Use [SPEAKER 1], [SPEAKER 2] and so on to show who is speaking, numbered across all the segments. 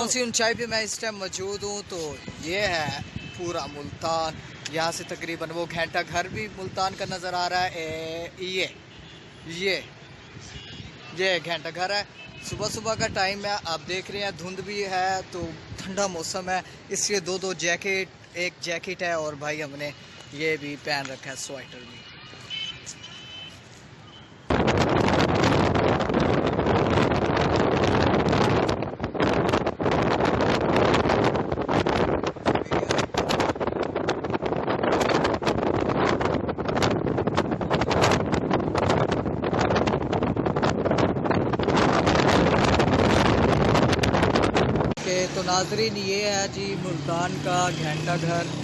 [SPEAKER 1] कौन सी ऊंचाई पे मैं इस टाइम मौजूद हूँ, तो ये है पूरा मुल्तान। यहाँ से तकरीबन वो घंटा घर भी मुल्तान का नज़र आ रहा है। ये ये घंटा घर है। सुबह सुबह का टाइम है, आप देख रहे हैं धुंध भी है, तो ठंडा मौसम है, इसलिए दो जैकेट, एक जैकेट है और भाई हमने ये भी पहन रखा है, स्वेटर भी। तो नाजरीन ये है जी मुल्तान का घंटा घर।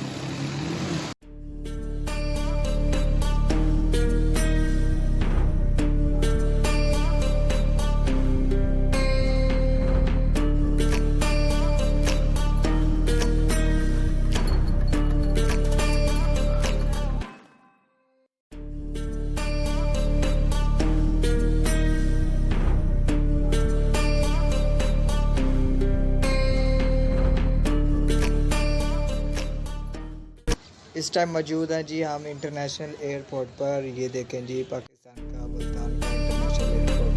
[SPEAKER 1] इस टाइम मौजूद हैं जी हम इंटरनेशनल एयरपोर्ट पर। ये देखें जी पाकिस्तान का मुल्तान का इंटरनेशनल एयरपोर्ट।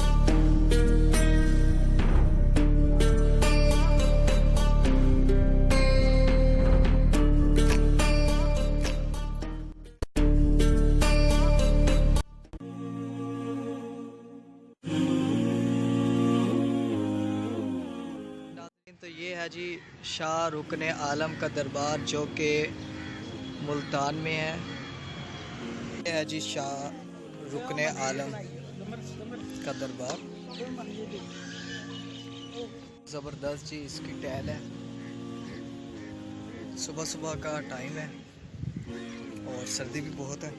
[SPEAKER 1] तो ये है जी शाह रुकने आलम का दरबार, जो कि मुल्तान में है। ये है जी शाह रुकने आलम का दरबार। ज़बरदस्त जी इसकी टहल है। सुबह सुबह का टाइम है और सर्दी भी बहुत है।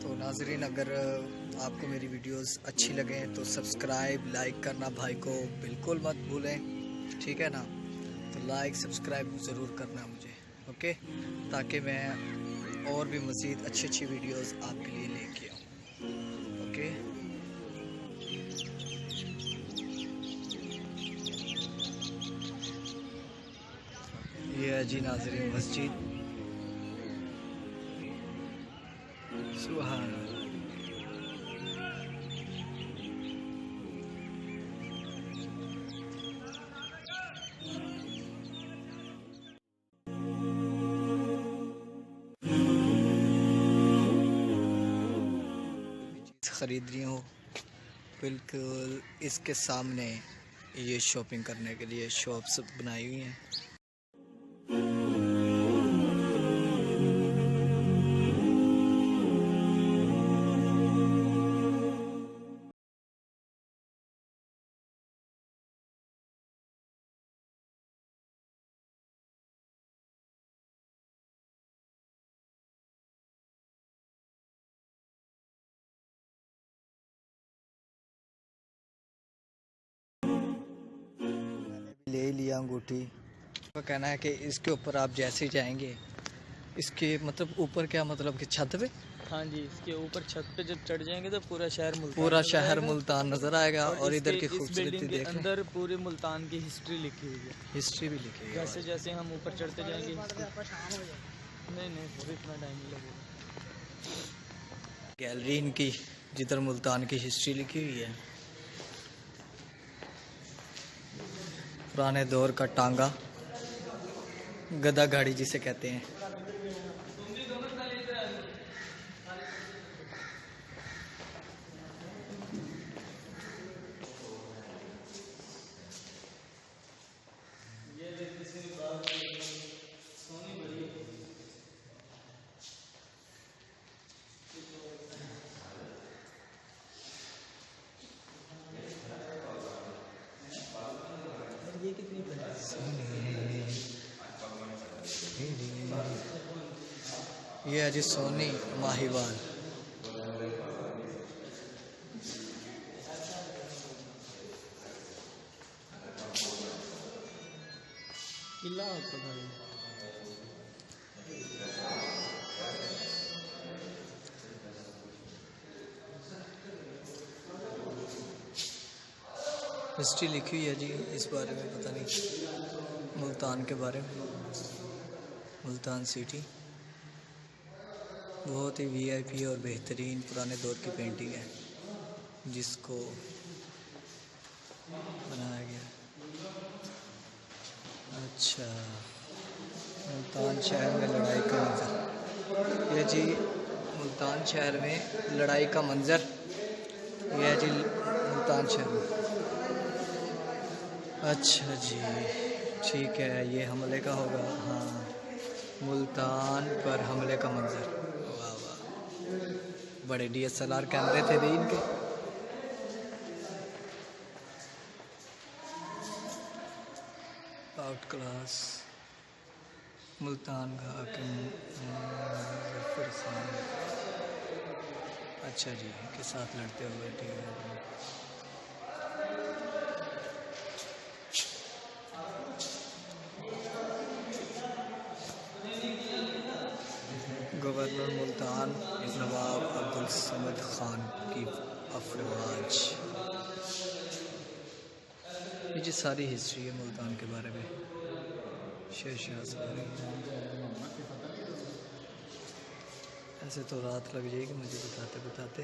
[SPEAKER 1] तो नाजरीन, अगर आपको मेरी वीडियोस अच्छी लगे तो सब्सक्राइब लाइक करना भाई को बिल्कुल मत भूलें, ठीक है ना। तो लाइक सब्सक्राइब ज़रूर करना मुझे, ओके, ताकि मैं और भी मज़ीद अच्छी वीडियोस आपके लिए लेके आऊँ, ओके। ये है जी नाज़रीन मस्जिद। सुभान अल्लाह। ख़रीद रही हूँ बिल्कुल इसके सामने, ये शॉपिंग करने के लिए शॉप्स बनाई हुई हैं। ले लिया अंगूठी। तो कहना है कि इसके ऊपर आप जैसे जाएंगे, इसके मतलब ऊपर क्या मतलब कि छत पे,
[SPEAKER 2] हाँ जी, इसके ऊपर छत पे जब चढ़ जाएंगे तो पूरा शहर
[SPEAKER 1] मुल्तान नज़र आएगा। और इधर की खूबसूरती देख,
[SPEAKER 2] अंदर पूरे मुल्तान की हिस्ट्री लिखी हुई है।
[SPEAKER 1] हिस्ट्री भी लिखी हुई है।
[SPEAKER 2] जैसे जैसे हम ऊपर चढ़ते जाएंगे, नहीं इतना टाइम नहीं लगेगा।
[SPEAKER 1] गैलरी इनकी जिधर मुल्तान की हिस्ट्री लिखी हुई है। पुराने दौर का टांगा, गदा गाड़ी जिसे कहते हैं।
[SPEAKER 2] ये कितनी
[SPEAKER 1] ये है जी सोनी माहीवाल।
[SPEAKER 2] किला होता था।
[SPEAKER 1] हिस्ट्री लिखी हुई है जी इस बारे में, पता नहीं, मुल्तान के बारे में। मुल्तान सिटी बहुत ही वीआईपी और बेहतरीन पुराने दौर की पेंटिंग है जिसको बनाया गया। अच्छा, मुल्तान शहर में लड़ाई का मंजर, ये जी मुल्तान शहर में लड़ाई का मंजर, ये है जी मुल्तान शहर में। अच्छा जी, ठीक है, ये हमले का होगा। हाँ, मुल्तान पर हमले का मंजर, वाह वाह, बड़े DSLR कैमरे थे भी इनके। आउट क्लास मुल्तान का अच्छा जी, के साथ लड़ते हुए, ठीक है। गवर्नर मुल्तान नवाब अब्दुल समद खान की अफवाज। ये जी सारी हिस्ट्री है मुल्तान के बारे में। शेरशाह सूरी, ऐसे तो रात लग जाएगी मुझे बताते बताते।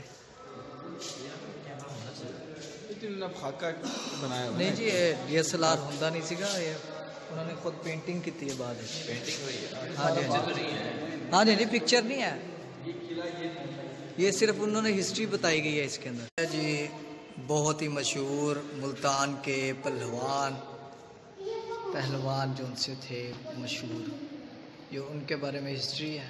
[SPEAKER 2] खाका बनाया
[SPEAKER 1] नहीं जी, ये DSLR होंदा नहीं सीगा, ये उन्होंने खुद पेंटिंग की थी बाद में।
[SPEAKER 2] पेंटिंग हुई है।
[SPEAKER 1] हाँ जी, हाँ जी, पिक्चर नहीं है ये, सिर्फ उन्होंने हिस्ट्री बताई गई है इसके अंदर जी। बहुत ही मशहूर मुल्तान के पहलवान जो उनसे थे मशहूर, ये उनके बारे में हिस्ट्री है।